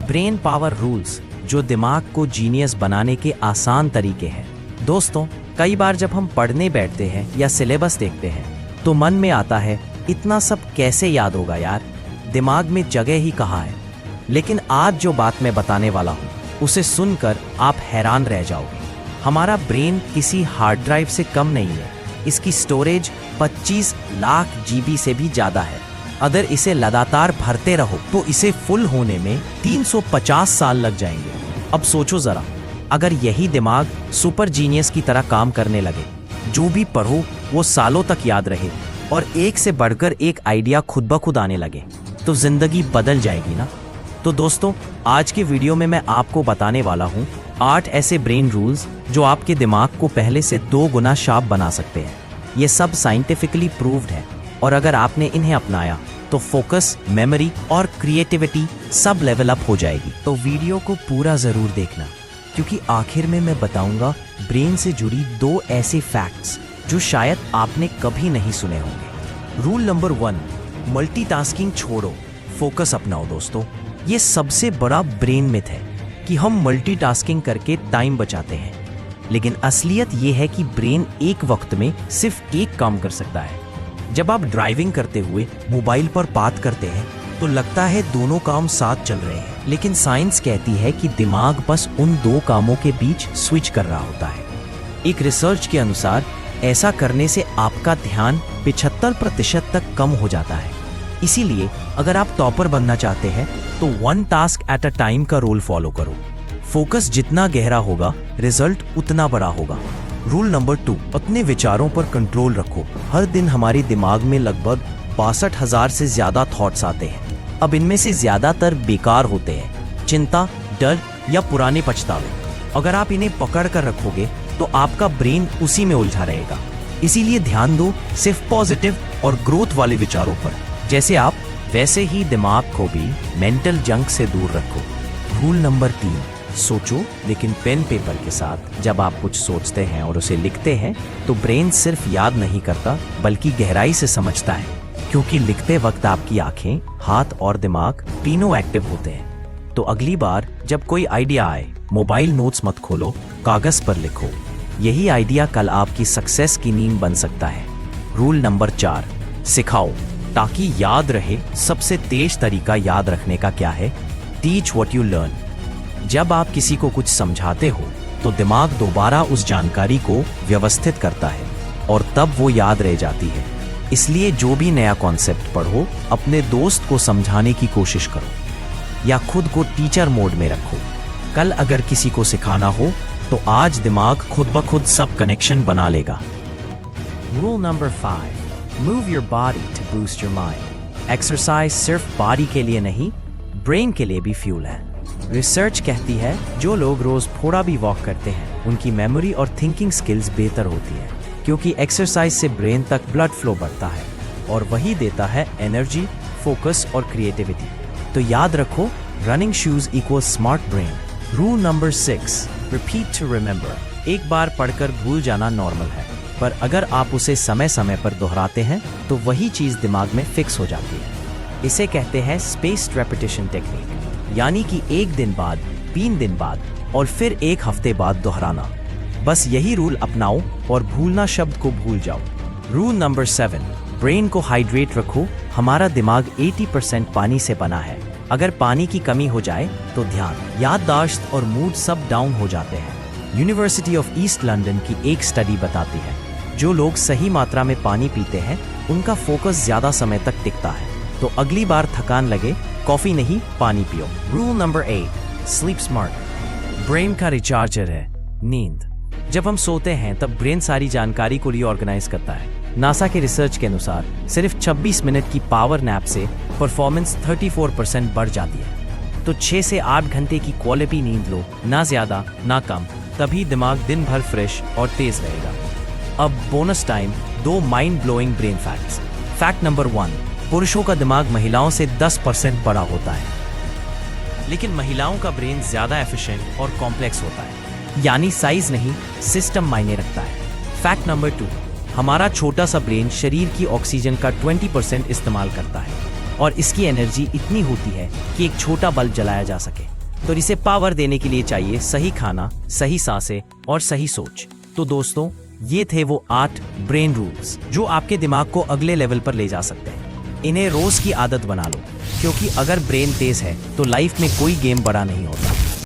Brain power rules, जो दिमाग को जीनियस बनाने के आसान तरीके हैं। दोस्तों, कई बार जब हम पढ़ने बैठते हैं या सिलेबस देखते हैं तो मन में आता है इतना सब कैसे याद होगा यार, दिमाग में जगह ही कहाँ है। लेकिन आज जो बात मैं बताने वाला हूँ उसे सुनकर आप हैरान रह जाओगे। हमारा ब्रेन किसी हार्ड ड्राइव से कम नहीं है। इसकी स्टोरेज 25 लाख जीबी से भी ज़्यादा है। अगर इसे लगातार भरते रहो तो इसे फुल होने में 350 साल लग जाएंगे। अब सोचो ज़रा, अगर यही दिमाग सुपर जीनियस की तरह काम करने लगे, जो भी पढ़ो वो सालों तक याद रहे और एक से बढ़कर एक आइडिया खुद ब खुद आने लगे, तो जिंदगी बदल जाएगी ना। तो दोस्तों, आज के वीडियो में मैं आपको बताने वाला हूँ 8 ऐसे ब्रेन रूल्स जो आपके दिमाग को पहले से 2 गुना शार्प बना सकते हैं। ये सब साइंटिफिकली प्रूव्ड है और अगर आपने इन्हें अपनाया तो फोकस, मेमोरी और क्रिएटिविटी सब लेवल अप हो जाएगी। तो वीडियो को पूरा जरूर देखना, क्योंकि आखिर में मैं बताऊंगा ब्रेन से जुड़ी 2 ऐसे फैक्ट्स जो शायद आपने कभी नहीं सुने होंगे। रूल नंबर 1, मल्टीटास्किंग छोड़ो, फोकस अपनाओ। दोस्तों, ये सबसे बड़ा ब्रेन मिथ है कि हम मल्टीटास्किंग करके टाइम बचाते हैं, लेकिन असलियत ये है कि ब्रेन एक वक्त में सिर्फ एक काम कर सकता है। जब आप ड्राइविंग करते हुए मोबाइल पर बात करते हैं तो लगता है दोनों काम साथ चल रहे हैं, लेकिन साइंस कहती है कि दिमाग बस उन 2 कामों के बीच स्विच कर रहा होता है। एक रिसर्च के अनुसार ऐसा करने से आपका ध्यान 75% तक कम हो जाता है। इसीलिए अगर आप टॉपर बनना चाहते हैं तो 1 टास्क एट अ टाइम का रूल फॉलो करो। फोकस जितना गहरा होगा, रिजल्ट उतना बड़ा होगा। रूल नंबर 2, अपने विचारों पर कंट्रोल रखो। हर दिन हमारे दिमाग में लगभग 62,000 से ज्यादा थॉट्स आते हैं। अब इनमें से ज्यादातर बेकार होते हैं, चिंता, डर या पुराने पछतावे। अगर आप इन्हें पकड़ कर रखोगे तो आपका ब्रेन उसी में उलझा रहेगा। इसीलिए ध्यान दो सिर्फ पॉजिटिव और ग्रोथ वाले विचारों पर। जैसे आप, वैसे ही दिमाग को भी मेंटल जंक से दूर रखो। रूल नंबर 3, सोचो लेकिन पेन पेपर के साथ। जब आप कुछ सोचते हैं और उसे लिखते हैं तो ब्रेन सिर्फ याद नहीं करता बल्कि गहराई से समझता है, क्योंकि लिखते वक्त आपकी आंखें, हाथ और दिमाग तीनों एक्टिव होते हैं। तो अगली बार जब कोई आइडिया आए, मोबाइल नोट्स मत खोलो, कागज पर लिखो। यही आइडिया कल आपकी सक्सेस की नींव बन सकता है। रूल नंबर 4, सिखाओ ताकि याद रहे। सबसे तेज तरीका याद रखने का क्या है? Teach what you learn. जब आप किसी को कुछ समझाते हो तो दिमाग दोबारा उस जानकारी को व्यवस्थित करता है और तब वो याद रह जाती है। इसलिए जो भी नया कॉन्सेप्ट पढ़ो, अपने दोस्त को समझाने की कोशिश करो या खुद को टीचर मोड में रखो। कल अगर किसी को सिखाना हो तो आज दिमाग खुद ब खुद सब कनेक्शन बना लेगा। Rule number 5, move your body to boost your mind. Exercise सिर्फ बॉडी के लिए नहीं, ब्रेन के लिए भी फ्यूल है। रिसर्च कहती है जो लोग रोज थोड़ा भी वॉक करते हैं उनकी मेमोरी और थिंकिंग स्किल्स बेहतर होती है, क्योंकि एक्सरसाइज से ब्रेन तक ब्लड फ्लो बढ़ता है और वही देता है एनर्जी, फोकस और क्रिएटिविटी। तो याद रखो, running shoes equals smart brain. Rule number 6, repeat to remember. एक बार पढ़कर भूल जाना नॉर्मल है, पर अगर आप उसे समय समय पर दोहराते हैं तो वही चीज दिमाग में फिक्स हो जाती है। इसे कहते हैं स्पेस्ड रेपिटेशन टेक्निक, यानी कि 1 दिन बाद, 3 दिन बाद और फिर 1 हफ्ते बाद दोहराना। बस यही रूल अपनाओ और भूलना शब्द को भूल जाओ। रूल नंबर 7, ब्रेन को हाइड्रेट रखो। हमारा दिमाग 80% पानी से बना है। अगर पानी की कमी हो जाए तो ध्यान, याददाश्त और मूड सब डाउन हो जाते हैं। यूनिवर्सिटी ऑफ ईस्ट लंदन की एक स्टडी बताती है जो लोग सही मात्रा में पानी पीते हैं उनका फोकस ज्यादा समय तक टिकता है। तो अगली बार थकान लगे, कॉफी नहीं, पानी पियो। Rule number 8, sleep smart. Brain का रिचार्जर है नींद। जब हम सोते हैं तब ब्रेन सारी जानकारी को रीऑर्गेनाइज करता है। नासा के रिसर्च के अनुसार सिर्फ 26 मिनट की पावर नैप से परफॉर्मेंस 34% बढ़ जाती है। तो 6 से 8 घंटे की क्वालिटी नींद लो, ना ज्यादा ना कम, तभी दिमाग दिन भर फ्रेश और तेज रहेगा। अब bonus time, 2 mind blowing brain facts. Fact number 1, पुरुषों का दिमाग महिलाओं से 10% बड़ा होता है, लेकिन महिलाओं का ब्रेन ज्यादा एफिशिएंट और कॉम्प्लेक्स होता है। यानी साइज नहीं, सिस्टम मायने रखता है। फैक्ट नंबर 2, हमारा छोटा सा ब्रेन शरीर की ऑक्सीजन का 20% इस्तेमाल करता है और इसकी एनर्जी इतनी होती है कि एक छोटा बल्ब जलाया जा सके। तो इसे पावर देने के लिए चाहिए सही खाना, सही सांसें और सही सोच। तो दोस्तों, ये थे वो 8 ब्रेन रूल्स जो आपके दिमाग को अगले लेवल पर ले जा सकते हैं। इन्हें रोज की आदत बना लो, क्योंकि अगर ब्रेन तेज है तो लाइफ में कोई गेम बड़ा नहीं होता।